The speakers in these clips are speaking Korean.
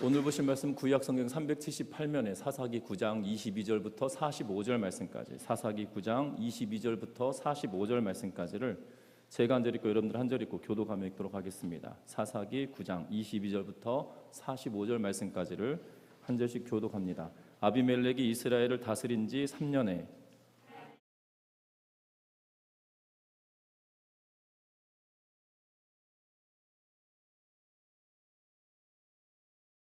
오늘 보실 말씀 구약 성경 378면에 사사기 9장 22절부터 45절 말씀까지, 사사기 9장 22절부터 45절 말씀까지를 제가 한 절 읽고 여러분들 한 절 읽고 교독하며 읽도록 하겠습니다. 사사기 9장 22절부터 45절 말씀까지를 한 절씩 교독합니다. 아비멜렉이 이스라엘을 다스린 지 3년에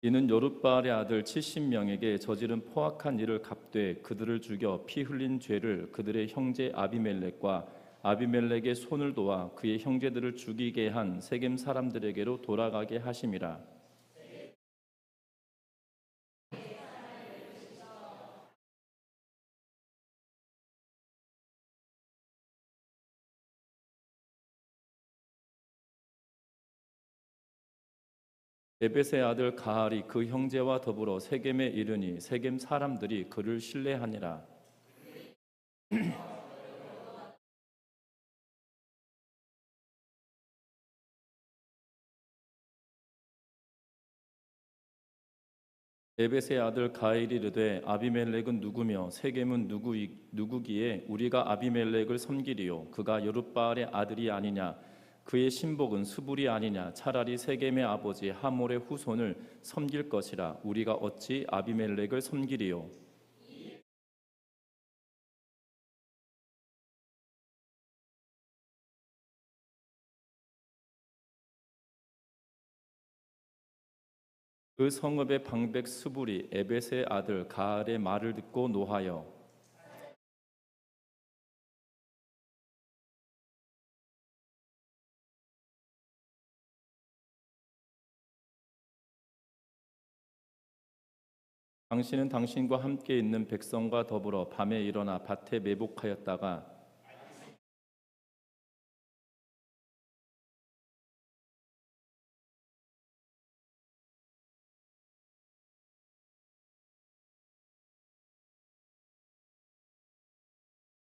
이는 여룻바알의 아들 70명에게 저지른 포악한 일을 갚되 그들을 죽여 피 흘린 죄를 그들의 형제 아비멜렉과 아비멜렉의 손을 도와 그의 형제들을 죽이게 한 세겜 사람들에게로 돌아가게 하심이라. 에벳의 아들 가알이 그 형제와 더불어 세겜에 이르니 세겜 사람들이 그를 신뢰하니라. 에벳의 아들 가일이 이르되 아비멜렉은 누구며 세겜은 누구기에 우리가 아비멜렉을 섬기리요 그가 여룻바알의 아들이 아니냐 그의 신복은 스불이 아니냐 차라리 세겜의 아버지 하몰의 후손을 섬길 것이라 우리가 어찌 아비멜렉을 섬기리요. 그 성읍의 방백 스불이 에벳의 아들 가알의 말을 듣고 노하여 당신은 당신과 함께 있는 백성과 더불어 밤에 일어나 밭에 매복하였다가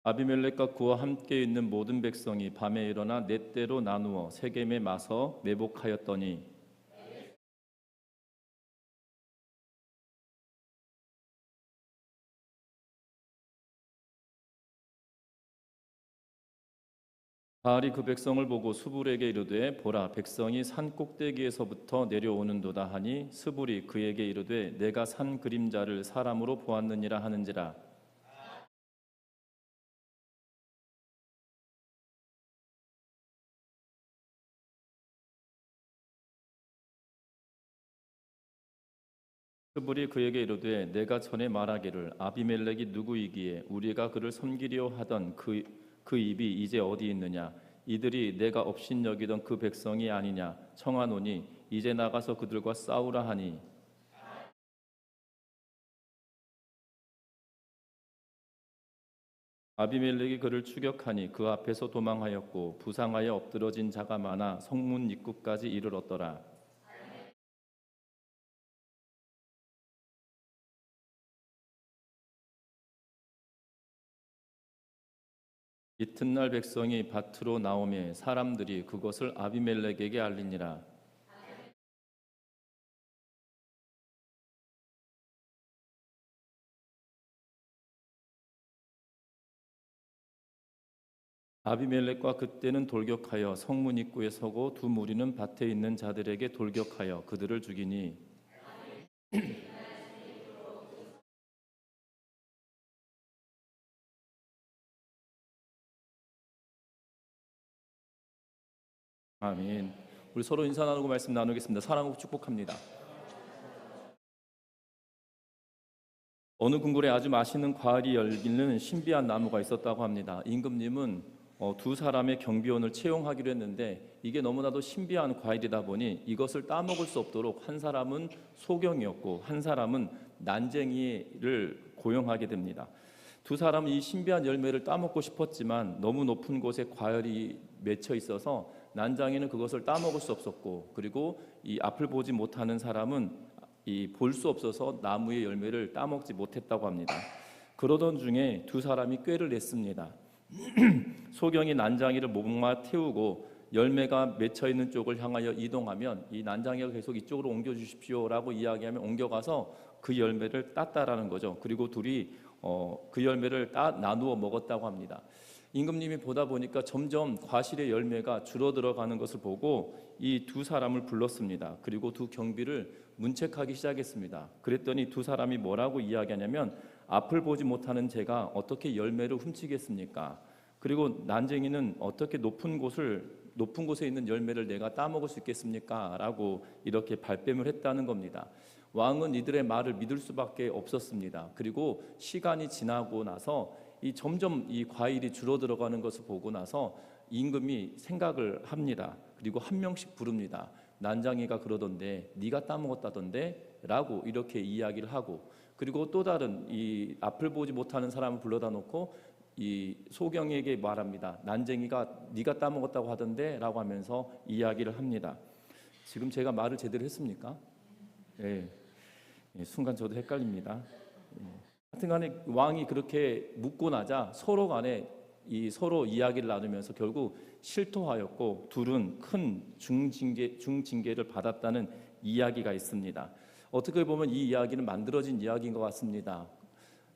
아비멜렉과 그와 함께 있는 모든 백성이 밤에 일어나 네 때로 나누어 세겜에 마서 매복하였더니 가알이 그 백성을 보고 스불에게 이르되 보라 백성이 산 꼭대기에서부터 내려오는도다 하니 스불이 그에게 이르되 내가 산 그림자를 사람으로 보았느니라 하는지라. 스불이 그에게 이르되 내가 전에 말하기를 아비멜렉이 누구이기에 우리가 그를 섬기려 하던 그 입이 이제 어디 있느냐 이들이 내가 업신여기던 그 백성이 아니냐 청하노니 이제 나가서 그들과 싸우라 하니 아비멜렉이 그를 추격하니 그 앞에서 도망하였고 부상하여 엎드러진 자가 많아 성문 입구까지 이르렀더라. 이튿날 백성이 밭으로 나오매 사람들이 그것을 아비멜렉에게 알리니라. 아비멜렉과 그때는 돌격하여 성문 입구에 서고 두 무리는 밭에 있는 자들에게 돌격하여 그들을 죽이니 아멘. 우리 서로 인사 나누고 말씀 나누겠습니다. 사랑하고 축복합니다. 어느 궁궐에 아주 맛있는 과일이 열리는 신비한 나무가 있었다고 합니다. 임금님은 두 사람의 경비원을 채용하기로 했는데 이게 너무나도 신비한 과일이다 보니 이것을 따먹을 수 없도록 한 사람은 소경이었고 한 사람은 난쟁이를 고용하게 됩니다. 두 사람은 이 신비한 열매를 따먹고 싶었지만 너무 높은 곳에 과일이 맺혀 있어서 난장이는 그것을 따먹을 수 없었고 그리고 이 앞을 보지 못하는 사람은 이 볼 수 없어서 나무의 열매를 따먹지 못했다고 합니다. 그러던 중에 두 사람이 꾀를 냈습니다. 소경이 난장이를 목마 태우고 열매가 맺혀 있는 쪽을 향하여 이동하면 이 난장이가 계속 이쪽으로 옮겨 주십시오라고 이야기하면 옮겨가서 그 열매를 땄다라는 거죠. 그리고 둘이 그 열매를 나누어 먹었다고 합니다. 임금님이 보다 보니까 점점 과실의 열매가 줄어들어가는 것을 보고 이 두 사람을 불렀습니다. 그리고 두 경비를 문책하기 시작했습니다. 그랬더니 두 사람이 뭐라고 이야기하냐면 앞을 보지 못하는 제가 어떻게 열매를 훔치겠습니까? 그리고 난쟁이는 어떻게 높은 곳에 있는 열매를 내가 따먹을 수 있겠습니까? 라고 이렇게 발뺌을 했다는 겁니다. 왕은 이들의 말을 믿을 수밖에 없었습니다. 그리고 시간이 지나고 나서 점점 이 과일이 줄어들어가는 것을 보고 나서 임금이 생각을 합니다. 그리고 한 명씩 부릅니다. 난장이가 그러던데 네가 따먹었다던데 라고 이렇게 이야기를 하고, 그리고 또 다른 이 앞을 보지 못하는 사람을 불러다 놓고 이 소경에게 말합니다. 난쟁이가 네가 따먹었다고 하던데 라고 하면서 이야기를 합니다. 지금 제가 말을 제대로 했습니까? 예. 순간 저도 헷갈립니다. 하여튼간에 왕이 그렇게 묻고 나자 서로 간에 서로 이야기를 나누면서 결국 실토하였고 둘은 큰 중징계를 받았다는 이야기가 있습니다. 어떻게 보면 이 이야기는 만들어진 이야기인 것 같습니다.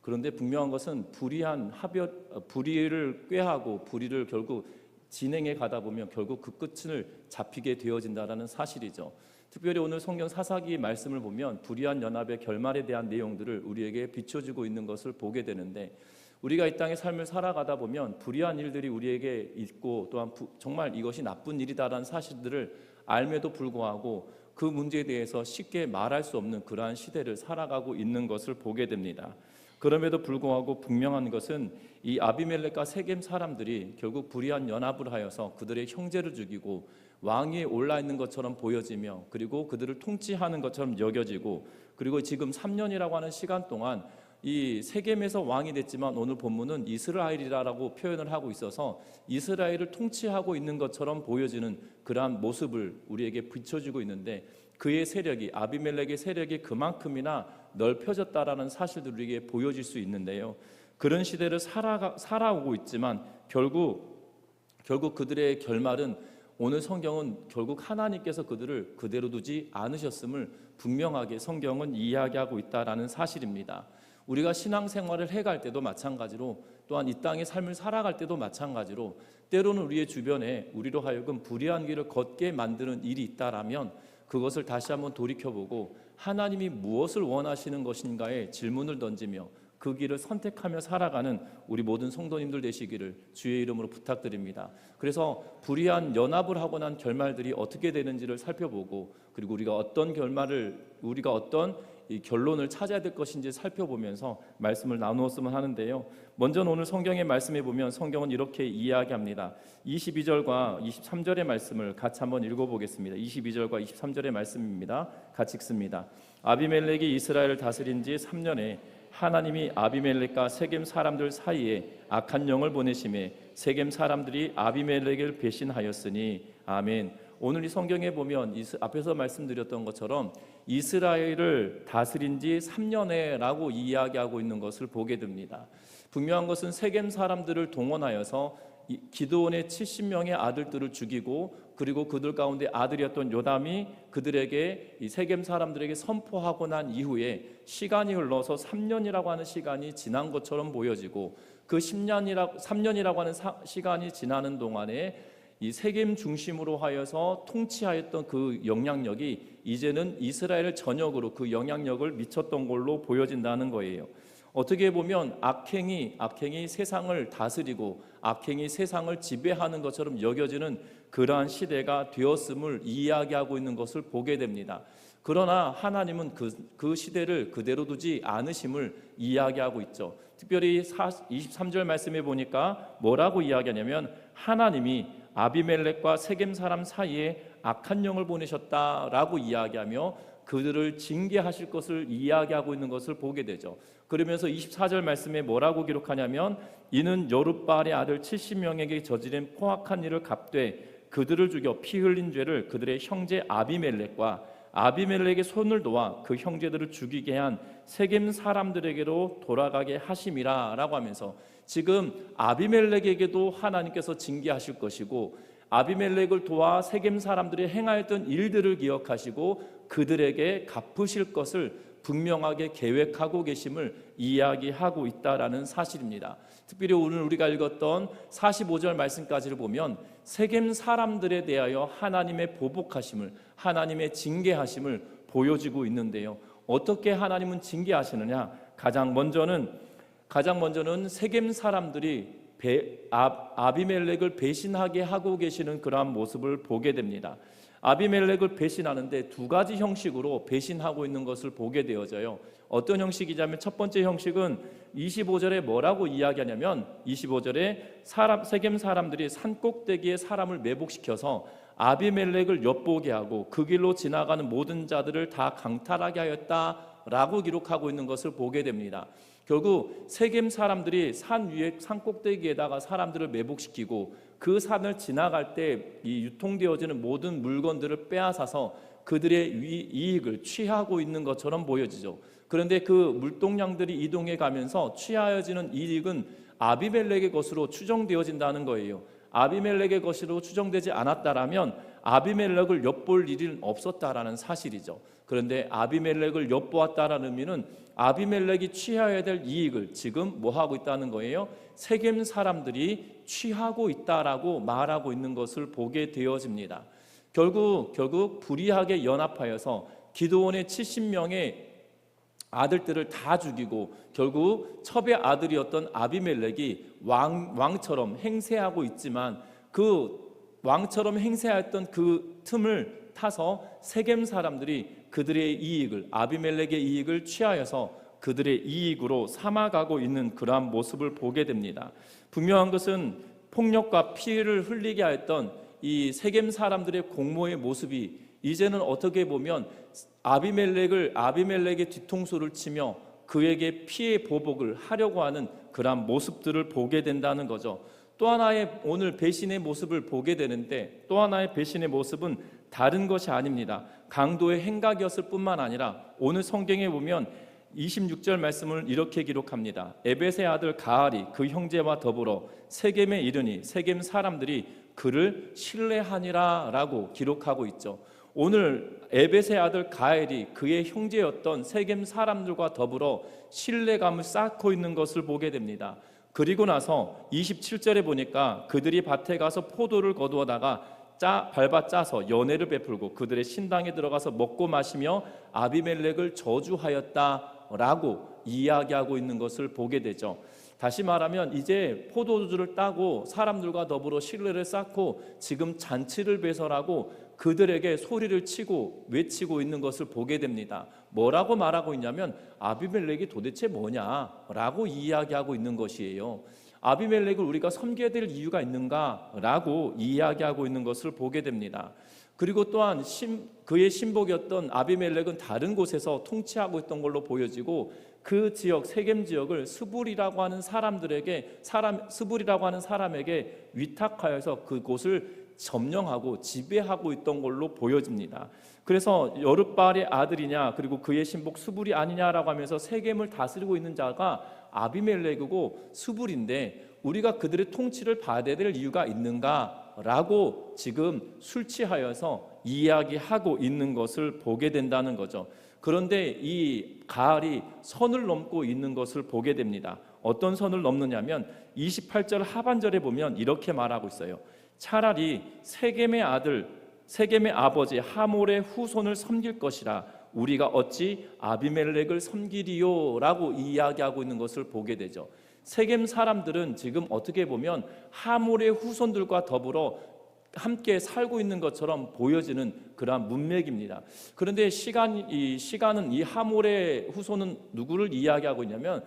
그런데 분명한 것은 불의를 꾀하고 불의를 결국 진행해 가다 보면 결국 그 끝을 잡히게 되어진다는 사실이죠. 특별히 오늘 성경 사사기 말씀을 보면 불의한 연합의 결말에 대한 내용들을 우리에게 비춰주고 있는 것을 보게 되는데, 우리가 이 땅의 삶을 살아가다 보면 불의한 일들이 우리에게 있고 또한 정말 이것이 나쁜 일이다라는 사실들을 알매도 불구하고 그 문제에 대해서 쉽게 말할 수 없는 그러한 시대를 살아가고 있는 것을 보게 됩니다. 그럼에도 불구하고 분명한 것은 이 아비멜렉과 세겜 사람들이 결국 불의한 연합을 하여서 그들의 형제를 죽이고 왕위에 올라 있는 것처럼 보여지며, 그리고 그들을 통치하는 것처럼 여겨지고, 그리고 지금 3년이라고 하는 시간 동안 이 세겜에서 왕이 됐지만 오늘 본문은 이스라엘이라고 표현을 하고 있어서 이스라엘을 통치하고 있는 것처럼 보여지는 그러한 모습을 우리에게 비춰주고 있는데, 그의 세력이, 아비멜렉의 세력이 그만큼이나 넓혀졌다라는 사실들을 우리에게 보여질 수 있는데요. 그런 시대를 살아오고 있지만 결국 그들의 결말은, 오늘 성경은 결국 하나님께서 그들을 그대로 두지 않으셨음을 분명하게 성경은 이야기하고 있다라는 사실입니다. 우리가 신앙생활을 해갈 때도 마찬가지로, 또한 이 땅의 삶을 살아갈 때도 마찬가지로 때로는 우리의 주변에 우리로 하여금 불의한 길을 걷게 만드는 일이 있다라면 그것을 다시 한번 돌이켜보고 하나님이 무엇을 원하시는 것인가에 질문을 던지며 그 길을 선택하며 살아가는 우리 모든 성도님들 되시기를 주의 이름으로 부탁드립니다. 그래서 불의한 연합을 하고 난 결말들이 어떻게 되는지를 살펴보고, 그리고 우리가 어떤 이 결론을 찾아야 될 것인지 살펴보면서 말씀을 나누었으면 하는데요. 먼저 오늘 성경의 말씀에 보면 성경은 이렇게 이야기합니다. 22절과 23절의 말씀을 같이 한번 읽어보겠습니다. 22절과 23절의 말씀입니다. 같이 읽습니다. 아비멜렉이 이스라엘을 다스린 지 3년에 하나님이 아비멜렉과 세겜 사람들 사이에 악한 영을 보내심에 세겜 사람들이 아비멜렉을 배신하였으니. 아멘. 오늘 이 성경에 보면 앞에서 말씀드렸던 것처럼 이스라엘을 다스린 지 3년에라고 이야기하고 있는 것을 보게 됩니다. 분명한 것은 세겜 사람들을 동원하여서 기드온의 70명의 아들들을 죽이고, 그리고 그들 가운데 아들이었던 요담이 그들에게 이 세겜 사람들에게 선포하고 난 이후에 시간이 흘러서 3년이라고 하는 시간이 지난 것처럼 보여지고, 그 3년이라고 하는 시간이 지나는 동안에 이 세겜 중심으로 하여서 통치하였던 그 영향력이 이제는 이스라엘 전역으로 그 영향력을 미쳤던 걸로 보여진다는 거예요. 어떻게 보면 악행이 세상을 다스리고 악행이 세상을 지배하는 것처럼 여겨지는 그러한 시대가 되었음을 이야기하고 있는 것을 보게 됩니다. 그러나 하나님은 그 시대를 그대로 두지 않으심을 이야기하고 있죠. 특별히 23절 말씀에 보니까 뭐라고 이야기하냐면 하나님이 아비멜렉과 세겜 사람 사이에 악한 영을 보내셨다라고 이야기하며 그들을 징계하실 것을 이야기하고 있는 것을 보게 되죠. 그러면서 24절 말씀에 뭐라고 기록하냐면 이는 여룻바알의 아들 70명에게 저지른 포악한 일을 갚되 그들을 죽여 피 흘린 죄를 그들의 형제 아비멜렉과 아비멜렉의 손을 놓아 그 형제들을 죽이게 한 세겜 사람들에게로 돌아가게 하심이라 라고 하면서 지금 아비멜렉에게도 하나님께서 징계하실 것이고 아비멜렉을 도와 세겜 사람들이 행하였던 일들을 기억하시고 그들에게 갚으실 것을 분명하게 계획하고 계심을 이야기하고 있다라는 사실입니다. 특별히 오늘 우리가 읽었던 45절 말씀까지를 보면 세겜 사람들에 대하여 하나님의 보복하심을, 하나님의 징계하심을 보여주고 있는데요. 어떻게 하나님은 징계하시느냐? 가장 먼저는 세겜 사람들이 아비멜렉을 배신하게 하고 계시는 그러한 모습을 보게 됩니다. 아비멜렉을 배신하는데 두 가지 형식으로 배신하고 있는 것을 보게 되어져요. 어떤 형식이냐면 첫 번째 형식은 25절에 뭐라고 이야기하냐면 25절에 세겜 사람들이 산꼭대기에 사람을 매복시켜서 아비멜렉을 엿보게 하고 그 길로 지나가는 모든 자들을 다 강탈하게 하였다라고 기록하고 있는 것을 보게 됩니다. 결국 세겜 사람들이 산 위에 산꼭대기에다가 사람들을 매복시키고 그 산을 지나갈 때 이 유통되어지는 모든 물건들을 빼앗아서 그들의 이익을 취하고 있는 것처럼 보여지죠. 그런데 그 물동량들이 이동해 가면서 취하여지는 이익은 아비멜렉의 것으로 추정되어진다는 거예요. 아비멜렉의 것으로 추정되지 않았다라면 아비멜렉을 엿볼 일은 없었다라는 사실이죠. 그런데 아비멜렉을 엿보았다라는 의미는 아비멜렉이 취해야 될 이익을 지금 뭐 하고 있다는 거예요? 세겜 사람들이 취하고 있다라고 말하고 있는 것을 보게 되어집니다. 결국 불의하게 연합하여서 기드온의 70명의 아들들을 다 죽이고 결국 첩의 아들이었던 아비멜렉이 왕처럼 행세하고 있지만 그 왕처럼 행세했던 그 틈을 타서 세겜 사람들이 그들의 이익을, 아비멜렉의 이익을 취하여서 그들의 이익으로 삼아가고 있는 그러한 모습을 보게 됩니다. 분명한 것은 폭력과 피를 흘리게 하였던 이 세겜 사람들의 공모의 모습이 이제는 어떻게 보면 아비멜렉의 뒤통수를 치며 그에게 피해 보복을 하려고 하는 그러한 모습들을 보게 된다는 거죠. 또 하나의 오늘 배신의 모습을 보게 되는데 또 하나의 배신의 모습은 다른 것이 아닙니다. 강도의 행각이었을 뿐만 아니라 오늘 성경에 보면 26절 말씀을 이렇게 기록합니다. 에벳의 아들 가알이 그 형제와 더불어 세겜에 이르니 세겜 사람들이 그를 신뢰하니라 라고 기록하고 있죠. 오늘 에벳의 아들 가엘이 그의 형제였던 세겜 사람들과 더불어 신뢰감을 쌓고 있는 것을 보게 됩니다. 그리고 나서 27절에 보니까 그들이 밭에 가서 포도를 거두어다가 밟아 짜서 연회를 베풀고 그들의 신당에 들어가서 먹고 마시며 아비멜렉을 저주하였다라고 이야기하고 있는 것을 보게 되죠. 다시 말하면 이제 포도주를 따고 사람들과 더불어 신뢰를 쌓고 지금 잔치를 배설하고 그들에게 소리를 치고 외치고 있는 것을 보게 됩니다. 뭐라고 말하고 있냐면 아비멜렉이 도대체 뭐냐라고 이야기하고 있는 것이에요. 아비멜렉을 우리가 섬겨야 될 이유가 있는가라고 이야기하고 있는 것을 보게 됩니다. 그리고 또한 그의 신복이었던 아비멜렉은 다른 곳에서 통치하고 있던 걸로 보여지고 그 지역 세겜 지역을 스불이라고 하는 사람에게 위탁하여서 그곳을 점령하고 지배하고 있던 걸로 보여집니다. 그래서 여룻바알의 아들이냐 그리고 그의 신복 스불이 아니냐라고 하면서 세겜을 다스리고 있는 자가 아비멜렉이고 스불인데 우리가 그들의 통치를 받아야 될 이유가 있는가라고 지금 술 취하여서 이야기하고 있는 것을 보게 된다는 거죠. 그런데 이 가알이 선을 넘고 있는 것을 보게 됩니다. 어떤 선을 넘느냐면 28절 하반절에 보면 이렇게 말하고 있어요. 차라리 세겜의 아버지 하몰의 후손을 섬길 것이라 우리가 어찌 아비멜렉을 섬기리요 라고 이야기하고 있는 것을 보게 되죠. 세겜 사람들은 지금 어떻게 보면 하몰의 후손들과 더불어 함께 살고 있는 것처럼 보여지는 그러한 문맥입니다. 그런데 시간은 이 하몰의 후손은 누구를 이야기하고 있냐면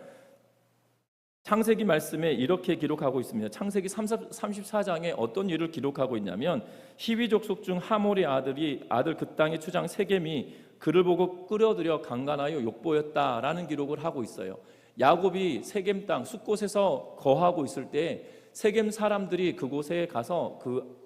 창세기 말씀에 이렇게 기록하고 있습니다. 창세기 34장에 어떤 일을 기록하고 있냐면 히위 족속 중 하몰의 아들 그 땅의 추장 세겜이 그를 보고 끌어들여 강간하여 욕보였다라는 기록을 하고 있어요. 야곱이 세겜 땅 숫곳에서 거하고 있을 때 세겜 사람들이 그곳에 가서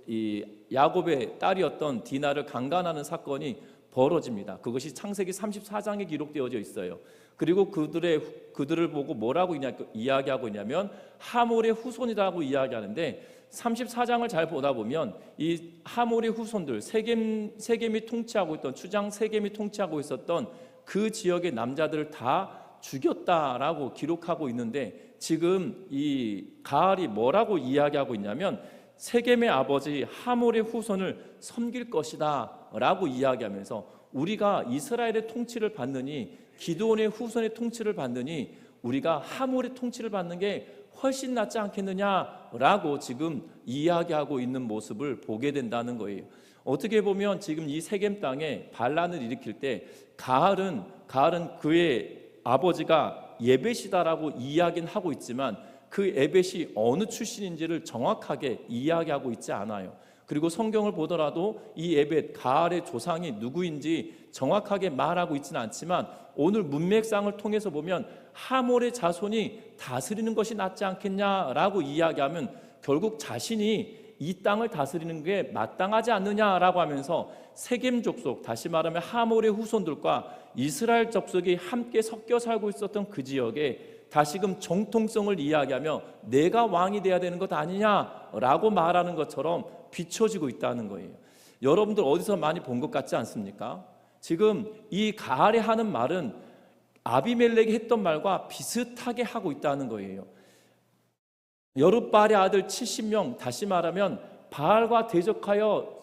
이 야곱의 딸이었던 디나를 강간하는 사건이 벌어집니다. 그것이 창세기 34장에 기록되어져 있어요. 그리고 그들을 보고 뭐라고 이야기하고 있냐면 하몰의 후손이라고 이야기하는데 34장을 잘 보다 보면 이 하몰의 후손들, 세겜이 통치하고 있던, 추장 세겜이 통치하고 있었던 그 지역의 남자들을 다 죽였다라고 기록하고 있는데, 지금 이 가알이 뭐라고 이야기하고 있냐면 세겜의 아버지 하몰의 후손을 섬길 것이다 라고 이야기하면서, 우리가 이스라엘의 통치를 받느니, 기드온의 후손의 통치를 받느니 우리가 하몰의 통치를 받는 게 훨씬 낫지 않겠느냐라고 지금 이야기하고 있는 모습을 보게 된다는 거예요. 어떻게 보면 지금 이 세겜 땅에 반란을 일으킬 때 가알은 그의 아버지가 예벳이다라고 이야기는 하고 있지만 그 예벳이 어느 출신인지를 정확하게 이야기하고 있지 않아요. 그리고 성경을 보더라도 이 예벳, 가알의 조상이 누구인지 정확하게 말하고 있지는 않지만, 오늘 문맥상을 통해서 보면 하몰의 자손이 다스리는 것이 낫지 않겠냐라고 이야기하면 결국 자신이 이 땅을 다스리는 게 마땅하지 않느냐라고 하면서 세겜 족속, 다시 말하면 하몰의 후손들과 이스라엘 족속이 함께 섞여 살고 있었던 그 지역에 다시금 정통성을 이야기하며 내가 왕이 돼야 되는 것 아니냐라고 말하는 것처럼 비춰지고 있다는 거예요. 여러분들 어디서 많이 본 것 같지 않습니까? 지금 이 가알이 하는 말은 아비멜렉이 했던 말과 비슷하게 하고 있다는 거예요. 여룻바알의 아들 70명, 다시 말하면 바알과 대적하고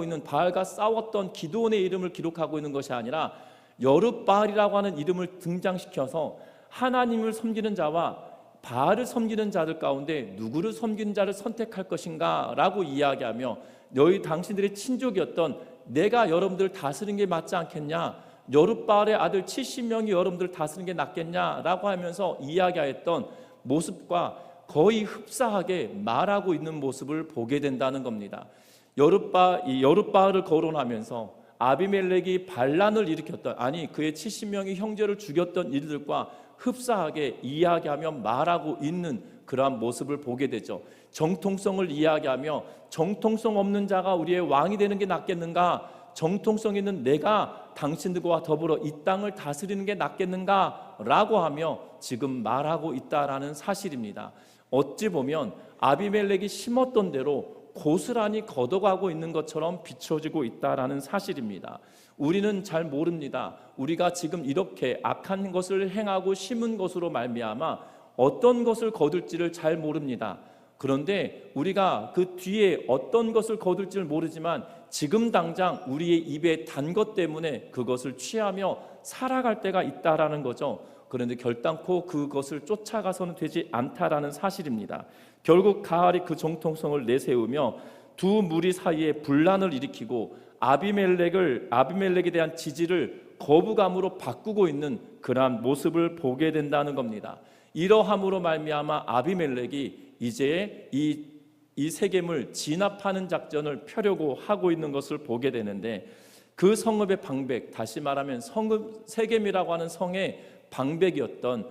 있는, 바알과 싸웠던 기드온의 이름을 기록하고 있는 것이 아니라 여룻바알이라고 하는 이름을 등장시켜서 하나님을 섬기는 자와 바알을 섬기는 자들 가운데 누구를 섬기는 자를 선택할 것인가 라고 이야기하며, 너희 당신들의 친족이었던 내가 여러분들을 다스리는 게 맞지 않겠냐, 여룻바알의 아들 70명이 여러분들을 다스리는 게 낫겠냐라고 하면서 이야기했던 모습과 거의 흡사하게 말하고 있는 모습을 보게 된다는 겁니다. 여룻바알을 거론하면서 아비멜렉이 반란을 일으켰던, 아니 그의 70명의 형제를 죽였던 일들과 흡사하게 이야기하며 말하고 있는 그러한 모습을 보게 되죠. 정통성을 이야기하며 정통성 없는 자가 우리의 왕이 되는 게 낫겠는가, 정통성 있는 내가 당신들과 더불어 이 땅을 다스리는 게 낫겠는가 라고 하며 지금 말하고 있다라는 사실입니다. 어찌 보면 아비멜렉이 심었던 대로 고스란히 걷어가고 있는 것처럼 비춰지고 있다라는 사실입니다. 우리는 잘 모릅니다. 우리가 지금 이렇게 악한 것을 행하고 심은 것으로 말미암아 어떤 것을 거둘지를 잘 모릅니다. 그런데 우리가 그 뒤에 어떤 것을 거둘지를 모르지만 지금 당장 우리의 입에 단 것 때문에 그것을 취하며 살아갈 때가 있다라는 거죠. 그런데 결단코 그것을 쫓아가서는 되지 않다라는 사실입니다. 결국 가알이 그 정통성을 내세우며 두 무리 사이에 분란을 일으키고 아비멜렉에 대한 지지를 거부감으로 바꾸고 있는 그러한 모습을 보게 된다는 겁니다. 이러함으로 말미암아 아비멜렉이 이제 이 세겜을 진압하는 작전을 펴려고 하고 있는 것을 보게 되는데, 그 성읍의 방백, 다시 말하면 세겜이라고 하는 성의 방백이었던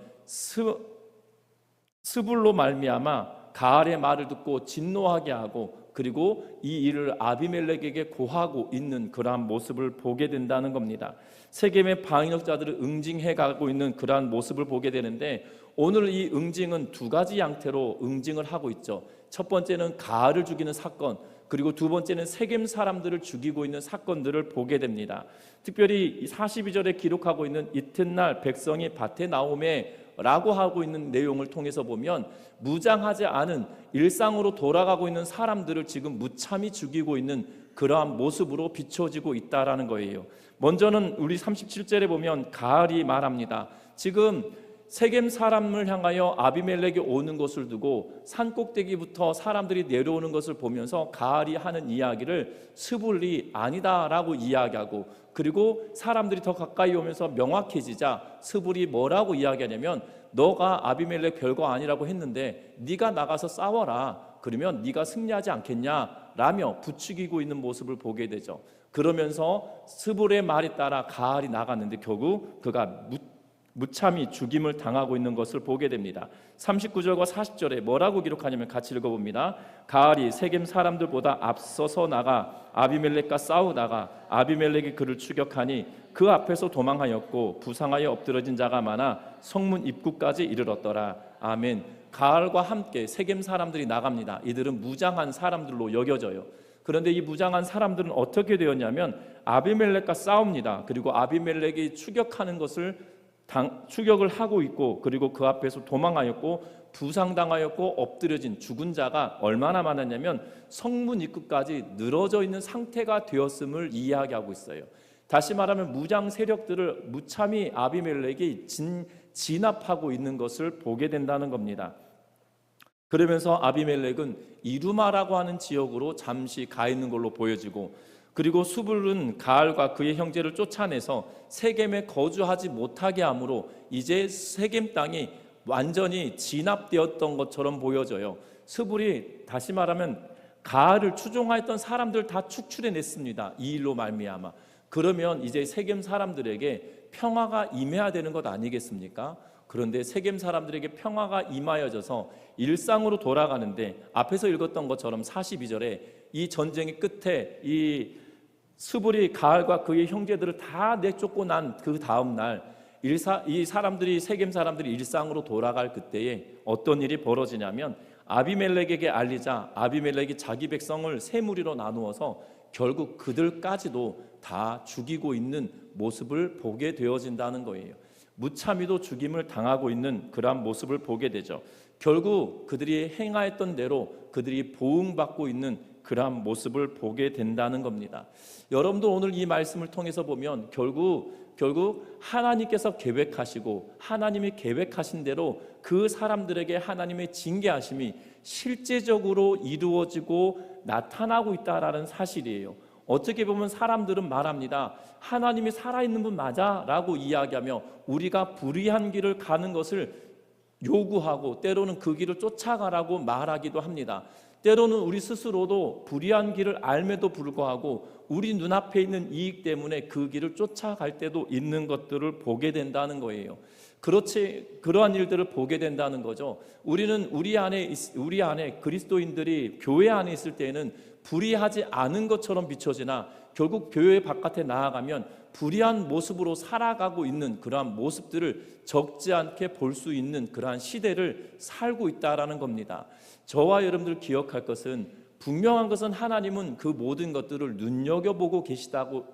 스불로 말미암아 가알의 말을 듣고 진노하게 하고, 그리고 이 일을 아비멜렉에게 고하고 있는 그러한 모습을 보게 된다는 겁니다. 세겜의 방역자들을 응징해 가고 있는 그러한 모습을 보게 되는데, 오늘 이 응징은 두 가지 양태로 응징을 하고 있죠. 첫 번째는 가알을 죽이는 사건, 그리고 두 번째는 세겜 사람들을 죽이고 있는 사건들을 보게 됩니다. 특별히 42절에 기록하고 있는 이튿날 백성이 밭에 나오매 라고 하고 있는 내용을 통해서 보면 무장하지 않은 일상으로 돌아가고 있는 사람들을 지금 무참히 죽이고 있는 그러한 모습으로 비춰지고 있다라는 거예요. 먼저는 우리 37절에 보면 가알이 말합니다. 지금 세겜 사람을 향하여 아비멜렉이 오는 것을 두고 산꼭대기부터 사람들이 내려오는 것을 보면서 가알이 하는 이야기를 스불이 아니다라고 이야기하고, 그리고 사람들이 더 가까이 오면서 명확해지자 스불이 뭐라고 이야기하냐면, 너가 아비멜렉 별거 아니라고 했는데 네가 나가서 싸워라, 그러면 네가 승리하지 않겠냐 라며 부추기고 있는 모습을 보게 되죠. 그러면서 스불의 말에 따라 가알이 나갔는데 결국 그가 무참히 죽임을 당하고 있는 것을 보게 됩니다. 39절과 40절에 뭐라고 기록하냐면 같이 읽어봅니다. 가알이 세겜 사람들보다 앞서서 나가 아비멜렉과 싸우다가 아비멜렉이 그를 추격하니 그 앞에서 도망하였고 부상하여 엎드러진 자가 많아 성문 입구까지 이르렀더라. 아멘. 가알과 함께 세겜 사람들이 나갑니다. 이들은 무장한 사람들로 여겨져요. 그런데 이 무장한 사람들은 어떻게 되었냐면 아비멜렉과 싸웁니다. 그리고 아비멜렉이 추격하는 것을 추격을 하고 있고, 그리고 그 앞에서 도망하였고 부상당하였고 엎드려진 죽은 자가 얼마나 많았냐면 성문 입구까지 늘어져 있는 상태가 되었음을 이야기하고 있어요. 다시 말하면 무장 세력들을 무참히 아비멜렉이 진압하고 있는 것을 보게 된다는 겁니다. 그러면서 아비멜렉은 이루마라고 하는 지역으로 잠시 가 있는 걸로 보여지고, 그리고 수불은 가알과 그의 형제를 쫓아내서 세겜에 거주하지 못하게 함으로 이제 세겜 땅이 완전히 진압되었던 것처럼 보여져요. 수불이 다시 말하면 가알을 추종하였던 사람들 다 축출해냈습니다. 이 일로 말미암아. 그러면 이제 세겜 사람들에게 평화가 임해야 되는 것 아니겠습니까? 그런데 세겜 사람들에게 평화가 임하여져서 일상으로 돌아가는데, 앞에서 읽었던 것처럼 42절에 이 전쟁의 끝에 이 스불이 가알과 그의 형제들을 다 내쫓고 난 그 다음 날 이 사람들이 세겜 사람들이 일상으로 돌아갈 그때에 어떤 일이 벌어지냐면 아비멜렉에게 알리자 아비멜렉이 자기 백성을 세 무리로 나누어서 결국 그들까지도 다 죽이고 있는 모습을 보게 되어진다는 거예요. 무참히도 죽임을 당하고 있는 그러한 모습을 보게 되죠. 결국 그들이 행하였던 대로 그들이 보응받고 있는 그러한 모습을 보게 된다는 겁니다. 여러분들 오늘 이 말씀을 통해서 보면 결국 하나님께서 계획하시고 하나님이 계획하신 대로 그 사람들에게 하나님의 징계하심이 실제적으로 이루어지고 나타나고 있다라는 사실이에요. 어떻게 보면 사람들은 말합니다. 하나님이 살아있는 분 맞아? 라고 이야기하며 우리가 불의한 길을 가는 것을 요구하고 때로는 그 길을 쫓아가라고 말하기도 합니다. 때로는 우리 스스로도 불의한 길을 알매도 불구하고 우리 눈앞에 있는 이익 때문에 그 길을 쫓아갈 때도 있는 것들을 보게 된다는 거예요. 그러한 일들을 보게 된다는 거죠. 우리는 우리 안에 그리스도인들이 교회 안에 있을 때에는 불의하지 않은 것처럼 비춰지나 결국 교회 바깥에 나아가면 불의한 모습으로 살아가고 있는 그러한 모습들을 적지 않게 볼 수 있는 그러한 시대를 살고 있다라는 겁니다. 저와 여러분들 기억할 것은 분명한 것은 하나님은 그 모든 것들을 눈여겨보고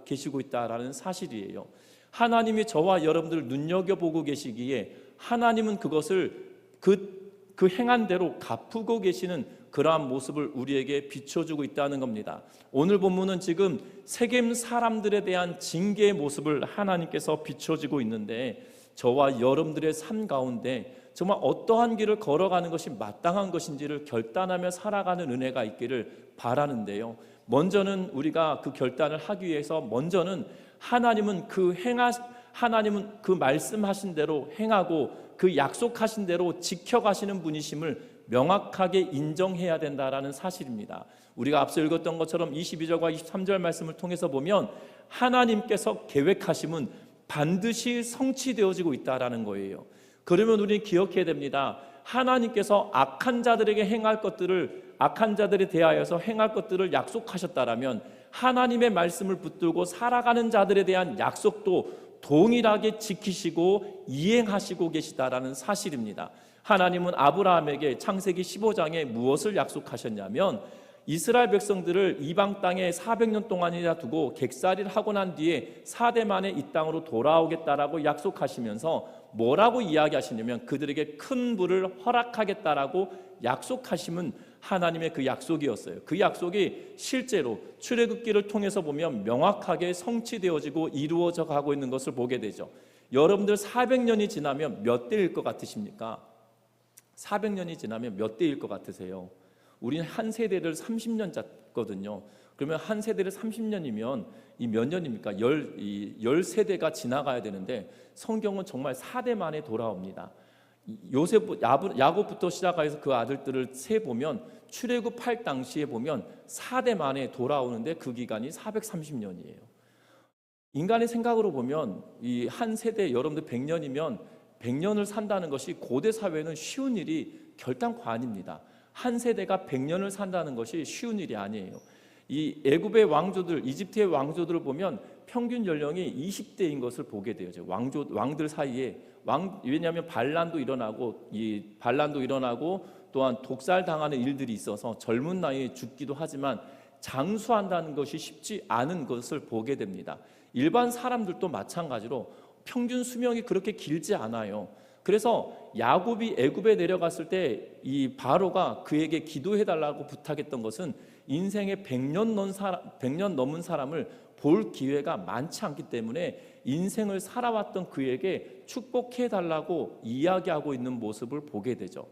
계시고 있다라는 사실이에요. 하나님이 저와 여러분들을 눈여겨보고 계시기에 하나님은 그것을 그 행한 대로 갚고 계시는 그러한 모습을 우리에게 비춰주고 있다는 겁니다. 오늘 본문은 지금 세겜 사람들에 대한 징계의 모습을 하나님께서 비춰주고 있는데 저와 여러분들의 삶 가운데 정말 어떠한 길을 걸어가는 것이 마땅한 것인지를 결단하며 살아가는 은혜가 있기를 바라는데요. 먼저는 우리가 그 결단을 하기 위해서 먼저는 하나님은 그 말씀하신 대로 행하고 그 약속하신 대로 지켜가시는 분이심을 명확하게 인정해야 된다라는 사실입니다. 우리가 앞서 읽었던 것처럼 22절과 23절 말씀을 통해서 보면 하나님께서 계획하심은 반드시 성취되어지고 있다라는 거예요. 그러면 우리는 기억해야 됩니다. 하나님께서 악한 자들에 대하여서 행할 것들을 약속하셨다라면 하나님의 말씀을 붙들고 살아가는 자들에 대한 약속도 동일하게 지키시고 이행하시고 계시다라는 사실입니다. 하나님은 아브라함에게 창세기 15장에 무엇을 약속하셨냐면 이스라엘 백성들을 이방 땅에 400년 동안이나 두고 객살이를 하고 난 뒤에 4대 만에 이 땅으로 돌아오겠다라고 약속하시면서 뭐라고 이야기하시냐면 그들에게 큰 부를 허락하겠다라고 약속하심은 하나님의 그 약속이었어요. 그 약속이 실제로 출애굽기를 통해서 보면 명확하게 성취되어지고 이루어져 가고 있는 것을 보게 되죠. 여러분들 400년이 지나면 몇 대일 것 같으십니까? 400년이 지나면 몇 대일 것 같으세요? 우리는 한 세대를 30년 짰거든요. 그러면 한 세대를 30년이면 이 몇 년입니까? 10세대가 지나가야 되는데 성경은 정말 4대 만에 돌아옵니다. 야곱부터 시작해서 그 아들들을 세보면 출애굽할 당시에 보면 4대 만에 돌아오는데 그 기간이 430년이에요. 인간의 생각으로 보면 이 한 세대 여러분들 100년이면 100년을 산다는 것이 고대 사회는 쉬운 일이 결단코 아닙니다. 한 세대가 100년을 산다는 것이 쉬운 일이 아니에요. 이 애굽의 왕조들, 이집트의 왕조들을 보면 평균 연령이 20대인 것을 보게 돼요. 왕들 사이에 왜냐하면 반란도 일어나고 또한 독살 당하는 일들이 있어서 젊은 나이에 죽기도 하지만 장수한다는 것이 쉽지 않은 것을 보게 됩니다. 일반 사람들도 마찬가지로 평균 수명이 그렇게 길지 않아요. 그래서 야곱이 애굽에 내려갔을 때 이 바로가 그에게 기도해달라고 부탁했던 것은 인생에 100년 넘은 사람을 볼 기회가 많지 않기 때문에 인생을 살아왔던 그에게 축복해달라고 이야기하고 있는 모습을 보게 되죠.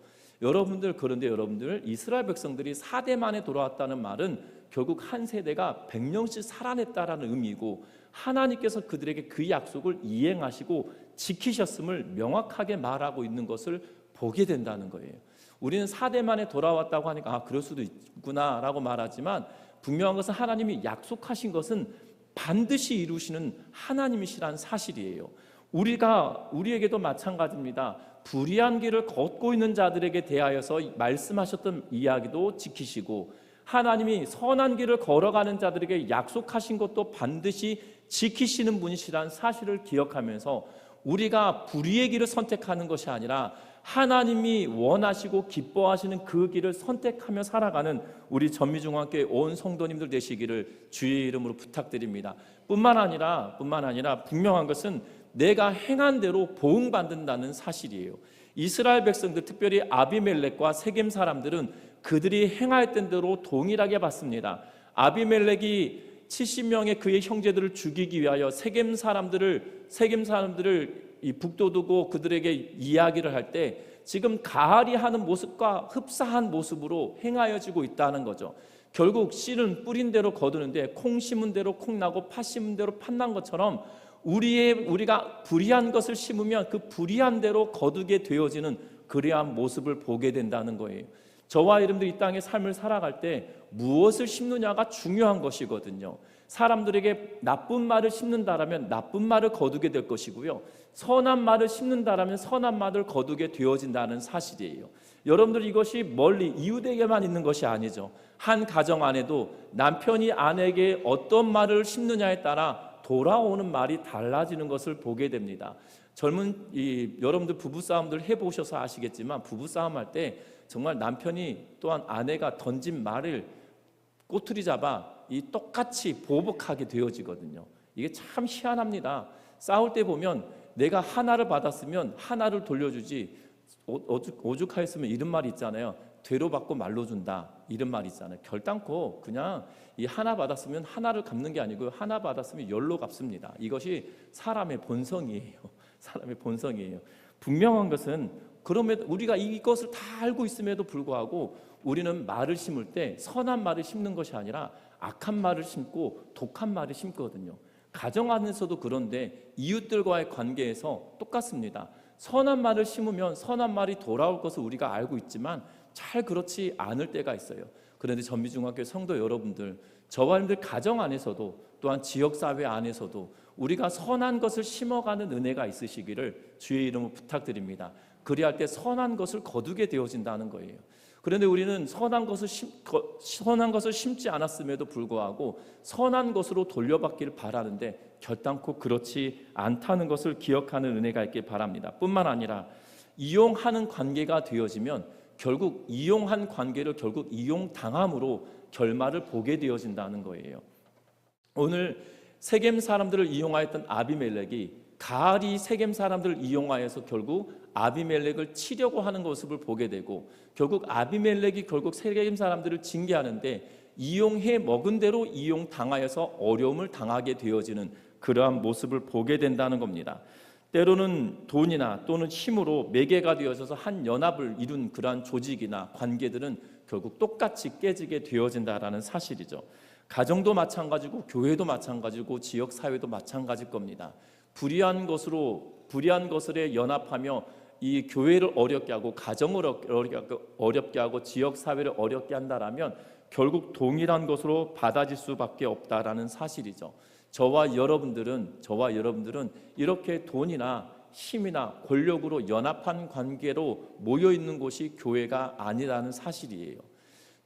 그런데 여러분들 이스라엘 백성들이 4대 만에 돌아왔다는 말은 결국 한 세대가 100년씩 살아냈다라는 의미고, 하나님께서 그들에게 그 약속을 이행하시고 지키셨음을 명확하게 말하고 있는 것을 보게 된다는 거예요. 우리는 4대 만에 돌아왔다고 하니까 그럴 수도 있구나 라고 말하지만, 분명한 것은 하나님이 약속하신 것은 반드시 이루시는 하나님이시라는 사실이에요. 우리에게도 마찬가지입니다. 불의한 길을 걷고 있는 자들에게 대하여서 말씀하셨던 이야기도 지키시고, 하나님이 선한 길을 걸어가는 자들에게 약속하신 것도 반드시 지키시는 분이시라는 사실을 기억하면서 우리가 불의의 길을 선택하는 것이 아니라 하나님이 원하시고 기뻐하시는 그 길을 선택하며 살아가는 우리 전미중앙교회 온 성도님들 되시기를 주의 이름으로 부탁드립니다. 뿐만 아니라 분명한 것은 내가 행한 대로 보응받는다는 사실이에요. 이스라엘 백성들, 특별히 아비멜렉과 세겜 사람들은 그들이 행하였던 대로 동일하게 받습니다. 아비멜렉이 70명의 그의 형제들을 죽이기 위하여 세겜 사람들을 북돋우고 그들에게 이야기를 할 때 지금 가할이 하는 모습과 흡사한 모습으로 행하여지고 있다는 거죠. 결국 씨는 뿌린 대로 거두는데 콩 심은 대로 콩 나고 팥 심은 대로 팥 난 것처럼 우리가 불의한 것을 심으면 그 불의한 대로 거두게 되어지는 그러한 모습을 보게 된다는 거예요. 저와 여러분들 이 땅의 삶을 살아갈 때 무엇을 심느냐가 중요한 것이거든요. 사람들에게 나쁜 말을 심는다라면 나쁜 말을 거두게 될 것이고요, 선한 말을 심는다라면 선한 말을 거두게 되어진다는 사실이에요. 여러분들 이것이 멀리 이웃에게만 있는 것이 아니죠. 한 가정 안에도 남편이 아내에게 어떤 말을 심느냐에 따라 돌아오는 말이 달라지는 것을 보게 됩니다. 여러분들 부부싸움들 해보셔서 아시겠지만, 부부싸움 할 때 정말 남편이 또한 아내가 던진 말을 꼬투리 잡아 똑같이 보복하게 되어지거든요. 이게 참 희한합니다. 싸울 때 보면 내가 하나를 받았으면 하나를 돌려주지, 오죽하였으면 이런 말이 있잖아요. 되로 받고 말로 준다, 이런 말이 있잖아요. 결단코 그냥 이 하나 받았으면 하나를 갚는 게 아니고요, 하나 받았으면 열로 갚습니다. 이것이 사람의 본성이에요. 사람의 본성이에요. 분명한 것은, 그러면 우리가 이것을 다 알고 있음에도 불구하고 우리는 말을 심을 때 선한 말을 심는 것이 아니라 악한 말을 심고 독한 말을 심거든요. 가정 안에서도 그런데 이웃들과의 관계에서 똑같습니다. 선한 말을 심으면 선한 말이 돌아올 것을 우리가 알고 있지만 잘 그렇지 않을 때가 있어요. 그런데 전미중학교 성도 여러분들, 저와 여러분들 가정 안에서도 또한 지역사회 안에서도 우리가 선한 것을 심어가는 은혜가 있으시기를 주의 이름으로 부탁드립니다. 그리할 때 선한 것을 거두게 되어진다는 거예요. 그런데 우리는 선한 것을 심지 않았음에도 불구하고 선한 것으로 돌려받기를 바라는데 결단코 그렇지 않다는 것을 기억하는 은혜가 있길 바랍니다. 뿐만 아니라 이용하는 관계가 되어지면 결국 이용한 관계를 결국 이용당함으로 결말을 보게 되어진다는 거예요. 오늘 세겜 사람들을 이용하였던 아비멜렉이 가할이 세겜 사람들을 이용하여서 결국 아비멜렉을 치려고 하는 모습을 보게 되고, 결국 아비멜렉이 결국 세겜 사람들을 징계하는데 이용해 먹은 대로 이용당하여서 어려움을 당하게 되어지는 그러한 모습을 보게 된다는 겁니다. 때로는 돈이나 또는 힘으로 매개가 되어져서 한 연합을 이룬 그러한 조직이나 관계들은 결국 똑같이 깨지게 되어진다라는 사실이죠. 가정도 마찬가지고 교회도 마찬가지고 지역 사회도 마찬가지일 겁니다. 불의한 것을에 연합하며 이 교회를 어렵게 하고 가정을 어렵게 하고 지역 사회를 어렵게 한다라면 결국 동일한 것으로 받아질 수밖에 없다라는 사실이죠. 저와 여러분들은 이렇게 돈이나 힘이나 권력으로 연합한 관계로 모여 있는 곳이 교회가 아니라는 사실이에요.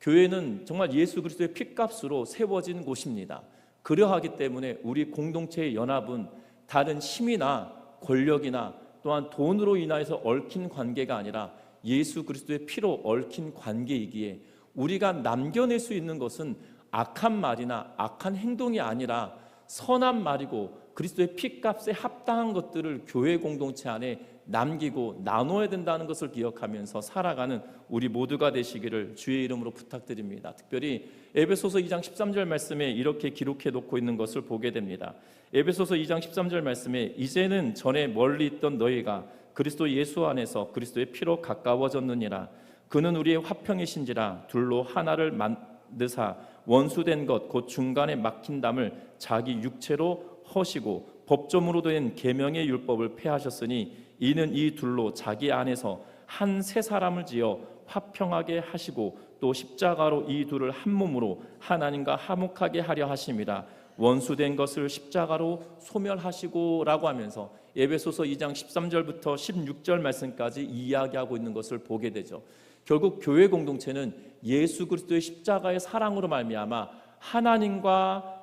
교회는 정말 예수 그리스도의 핏값으로 세워진 곳입니다. 그러하기 때문에 우리 공동체의 연합은 다른 힘이나 권력이나 또한 돈으로 인하여서 얽힌 관계가 아니라 예수 그리스도의 피로 얽힌 관계이기에 우리가 남겨낼 수 있는 것은 악한 말이나 악한 행동이 아니라 선한 말이고 그리스도의 핏값에 합당한 것들을 교회 공동체 안에 남기고 나눠야 된다는 것을 기억하면서 살아가는 우리 모두가 되시기를 주의 이름으로 부탁드립니다. 특별히 에베소서 2장 13절 말씀에 이렇게 기록해 놓고 있는 것을 보게 됩니다. 에베소서 2장 13절 말씀에 이제는 전에 멀리 있던 너희가 그리스도 예수 안에서 그리스도의 피로 가까워졌느니라. 그는 우리의 화평이신지라 둘로 하나를 만드사 원수된 것 곧 중간에 막힌 담을 자기 육체로 허시고 법조문으로 된 계명의 율법을 폐하셨으니 이는 이 둘로 자기 안에서 한 새 사람을 지어 화평하게 하시고 또 십자가로 이 둘을 한 몸으로 하나님과 화목하게 하려 하심이라. 원수된 것을 십자가로 소멸하시고 라고 하면서 에베소서 2장 13절부터 16절 말씀까지 이야기하고 있는 것을 보게 되죠. 결국 교회 공동체는 예수 그리스도의 십자가의 사랑으로 말미암아 하나님과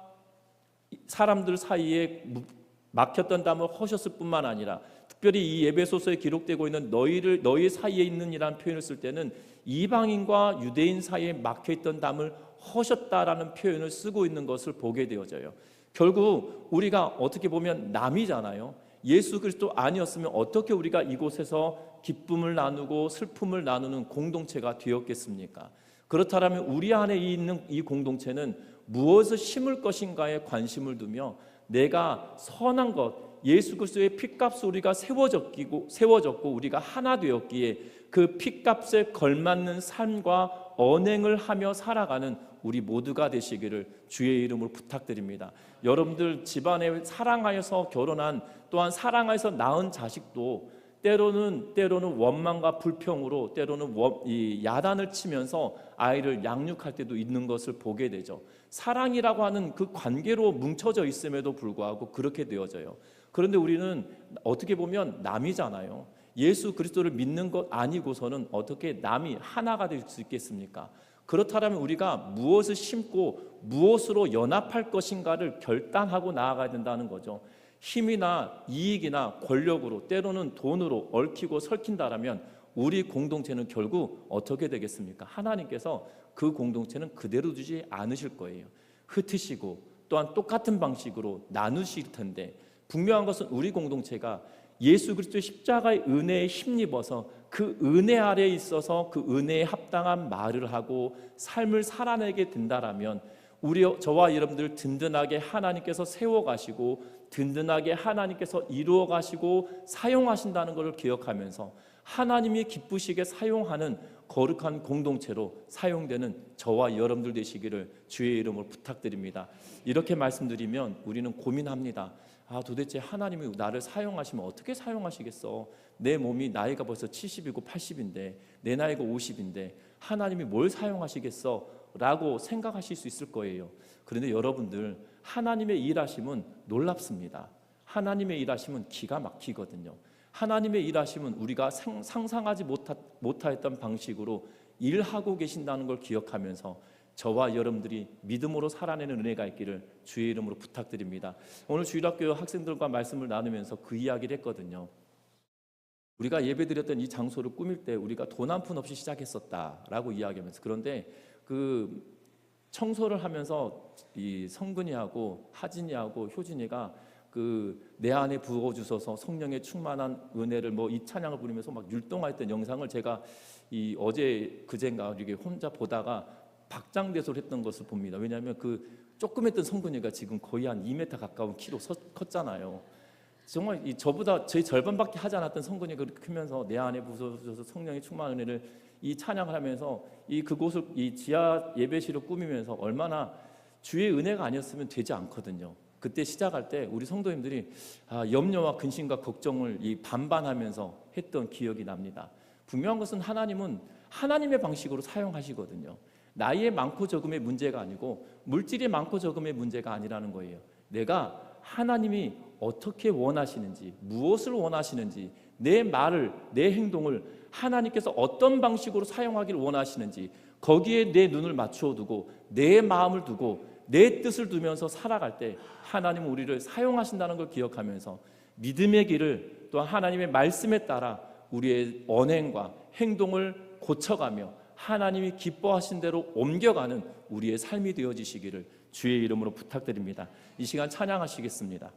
사람들 사이에 막혔던 담을 허셨을 뿐만 아니라 특별히 이 에베소서에 기록되고 있는 너희 사이에 있는이라는 표현을 쓸 때는 이방인과 유대인 사이에 막혀있던 담을 허셨다라는 표현을 쓰고 있는 것을 보게 되어져요. 결국 우리가 어떻게 보면 남이잖아요. 예수 그리스도 아니었으면 어떻게 우리가 이곳에서 기쁨을 나누고 슬픔을 나누는 공동체가 되었겠습니까? 그렇다면 우리 안에 있는 이 공동체는 무엇을 심을 것인가에 관심을 두며 내가 선한 것 예수 그리스도의 핏값으로 우리가 세워졌고 우리가 하나 되었기에 그 핏값에 걸맞는 삶과 언행을 하며 살아가는 우리 모두가 되시기를 주의 이름으로 부탁드립니다. 여러분들 집안에 사랑하여서 결혼한 또한 사랑하여서 낳은 자식도 때로는 원망과 불평으로 때로는 야단을 치면서 아이를 양육할 때도 있는 것을 보게 되죠. 사랑이라고 하는 그 관계로 뭉쳐져 있음에도 불구하고 그렇게 되어져요. 그런데 우리는 어떻게 보면 남이잖아요. 예수 그리스도를 믿는 것 아니고서는 어떻게 남이 하나가 될 수 있겠습니까? 그렇다면 우리가 무엇을 심고 무엇으로 연합할 것인가를 결단하고 나아가야 된다는 거죠. 힘이나 이익이나 권력으로 때로는 돈으로 얽히고 설킨다라면 우리 공동체는 결국 어떻게 되겠습니까? 하나님께서 그 공동체는 그대로 두지 않으실 거예요. 흩으시고 또한 똑같은 방식으로 나누실 텐데 분명한 것은 우리 공동체가 예수 그리스도의 십자가의 은혜에 힘입어서 그 은혜 아래에 있어서 그 은혜에 합당한 말을 하고 삶을 살아내게 된다라면 저와 여러분들 든든하게 하나님께서 세워가시고 든든하게 하나님께서 이루어가시고 사용하신다는 것을 기억하면서 하나님이 기쁘시게 사용하는 거룩한 공동체로 사용되는 저와 여러분들 되시기를 주의 이름으로 부탁드립니다. 이렇게 말씀드리면 우리는 고민합니다. 도대체 하나님이 나를 사용하시면 어떻게 사용하시겠어? 내 몸이 나이가 벌써 70이고 80인데 내 나이가 50인데 하나님이 뭘 사용하시겠어? 라고 생각하실 수 있을 거예요. 그런데 여러분들 하나님의 일하심은 놀랍습니다. 하나님의 일하심은 기가 막히거든요. 하나님의 일하심은 우리가 상상하지 못하였던 방식으로 일하고 계신다는 걸 기억하면서 저와 여러분들이 믿음으로 살아내는 은혜가 있기를 주의 이름으로 부탁드립니다. 오늘 주일학교 학생들과 말씀을 나누면서 그 이야기를 했거든요. 우리가 예배드렸던 이 장소를 꾸밀 때 우리가 돈 한 푼 없이 시작했었다라고 이야기하면서 그런데 그 청소를 하면서 이 성근이하고 하진이하고 효진이가 그 내 안에 부어주셔서 성령의 충만한 은혜를 이 찬양을 부르면서 막 율동했던 영상을 제가 이 어제 그젠가 이렇게 혼자 보다가 박장대소를 했던 것을 봅니다. 왜냐하면 그 조그맸던 성근이가 지금 거의 한 2m 가까운 키로 컸잖아요. 정말 저보다 저희 절반밖에 하지 않았던 성근이 그렇게 크면서 내 안에 부어주셔서 성령의 충만한 은혜를 이 찬양을 하면서 그곳을 이 지하 예배실을 꾸미면서 얼마나 주의 은혜가 아니었으면 되지 않거든요. 그때 시작할 때 우리 성도님들이 염려와 근심과 걱정을 반반하면서 했던 기억이 납니다. 분명한 것은 하나님은 하나님의 방식으로 사용하시거든요. 나이의 많고 적음의 문제가 아니고 물질이 많고 적음의 문제가 아니라는 거예요. 내가 하나님이 어떻게 원하시는지, 무엇을 원하시는지, 내 말을, 내 행동을 하나님께서 어떤 방식으로 사용하기를 원하시는지 거기에 내 눈을 맞추어 두고 내 마음을 두고 내 뜻을 두면서 살아갈 때 하나님은 우리를 사용하신다는 걸 기억하면서 믿음의 길을, 또한 하나님의 말씀에 따라 우리의 언행과 행동을 고쳐가며 하나님이 기뻐하신 대로 옮겨가는 우리의 삶이 되어지시기를 주의 이름으로 부탁드립니다. 이 시간 찬양하시겠습니다.